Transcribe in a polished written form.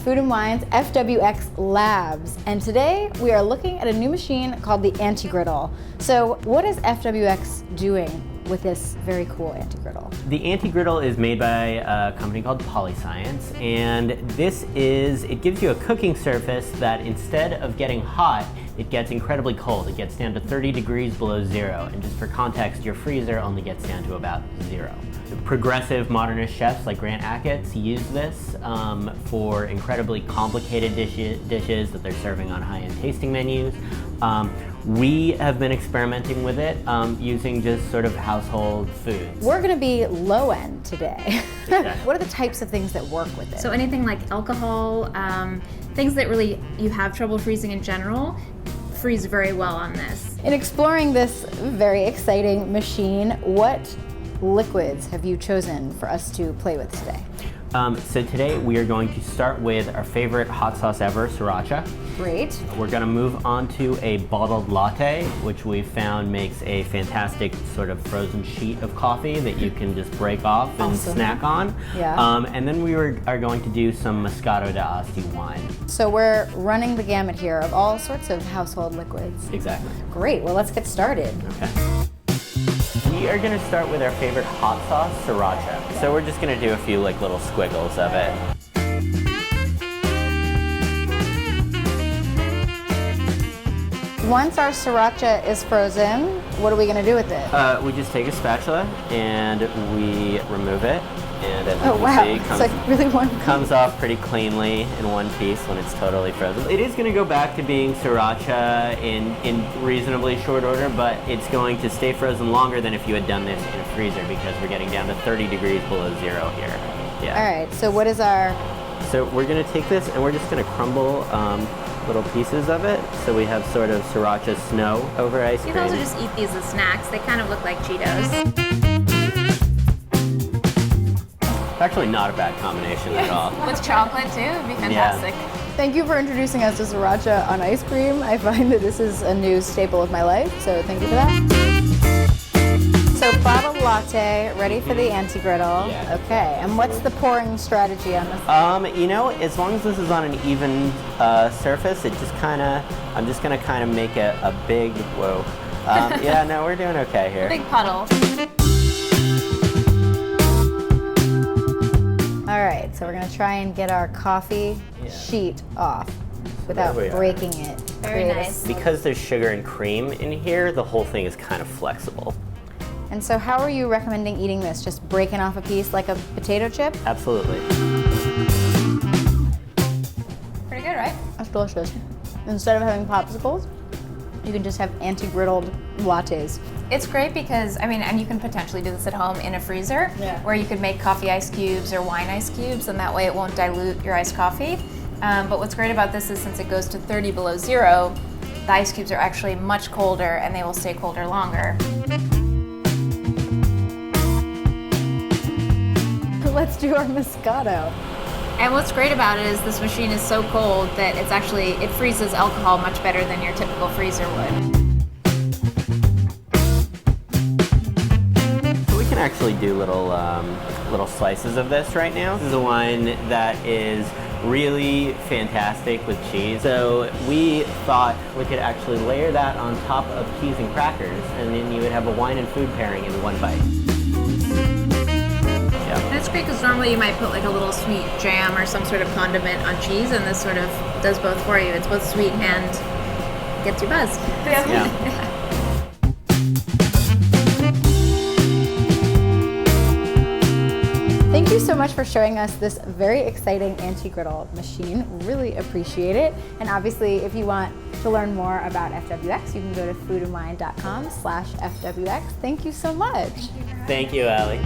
Food & Wine's FWX Labs, and today we are looking at a new machine called the Anti-Griddle. So what is FWX doing with this very cool Anti-Griddle? The Anti-Griddle is made by a company called Polyscience, and it gives you a cooking surface that instead of getting hot, it gets incredibly cold. It gets down to 30 degrees below zero, and just for context, your freezer only gets down to about zero. Progressive modernist chefs like Grant Achatz use this for incredibly complicated dishes that they're serving on high-end tasting menus. We have been experimenting with it using just sort of household foods. We're going to be low-end today. Exactly. What are the types of things that work with it? So anything like alcohol, things that really you have trouble freezing in general, freeze very well on this. In exploring this very exciting machine, what liquids have you chosen for us to play with today? So today we are going to start with our favorite hot sauce ever, Sriracha. Great. We're going to move on to a bottled latte, which we found makes a fantastic sort of frozen sheet of coffee that you can just break off and snack on. Yeah. And then we are going to do some Moscato d'Asti wine. So we're running the gamut here of all sorts of household liquids. Exactly. Great. Well, let's get started. Okay. We are going to start with our favorite hot sauce, Sriracha. So we're just going to do a few like little squiggles of it. Once our Sriracha is frozen, what are we going to do with it? We just take a spatula and we remove it. And as you can see, it's like really comes off pretty cleanly in one piece when it's totally frozen. It is going to go back to being Sriracha in reasonably short order, but it's going to stay frozen longer than if you had done this in a freezer because we're getting down to 30 degrees below zero here. Yeah. All right, so what is our... So we're going to take this and we're just going to crumble little pieces of it. So we have sort of Sriracha snow over ice cream. You can also just eat these as snacks. They kind of look like Cheetos. Actually not a bad combination at all. With chocolate too, it'd be fantastic. Yeah. Thank you for introducing us to Sriracha on ice cream. I find that this is a new staple of my life, so thank you for that. So bottled latte, ready for the Anti-Griddle. Yeah. Okay, and what's the pouring strategy on this? You know, as long as this is on an even surface, it just I'm just gonna kind of make a big, whoa. Yeah, no, we're doing okay here. Big puddle. All right, so we're gonna try and get our coffee sheet off without breaking it. Very nice. Because there's sugar and cream in here, the whole thing is kind of flexible. And so how are you recommending eating this? Just breaking off a piece like a potato chip? Absolutely. Pretty good, right? That's delicious. Instead of having popsicles, you can just have anti-griddled lattes. It's great because, and you can potentially do this at home in a freezer, where you could make coffee ice cubes or wine ice cubes, and that way it won't dilute your iced coffee. But what's great about this is since it goes to 30 below zero, the ice cubes are actually much colder and they will stay colder longer. Let's do our Moscato. And what's great about it is this machine is so cold that it freezes alcohol much better than your typical freezer would. So we can actually do little slices of this right now. This is a wine that is really fantastic with cheese. So we thought we could actually layer that on top of cheese and crackers, and then you would have a wine and food pairing in one bite. And it's great because normally you might put like a little sweet jam or some sort of condiment on cheese, and this sort of does both for you. It's both sweet and gets you buzzed. Yeah. Thank you so much for showing us this very exciting Anti-Griddle machine. Really appreciate it. And obviously, if you want to learn more about FWX, you can go to foodandwine.com/FWX. Thank you so much. Thank you, Allie.